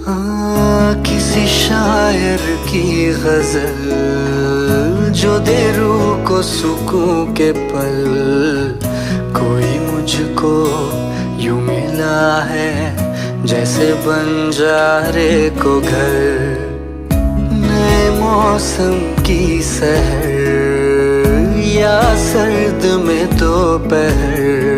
किसी शायर की गजल जो दे रूह को सुकून के पल, कोई मुझको यूं मिला है जैसे बंजारे को घर। नए मौसम की सहर या सर्द में दोपहर,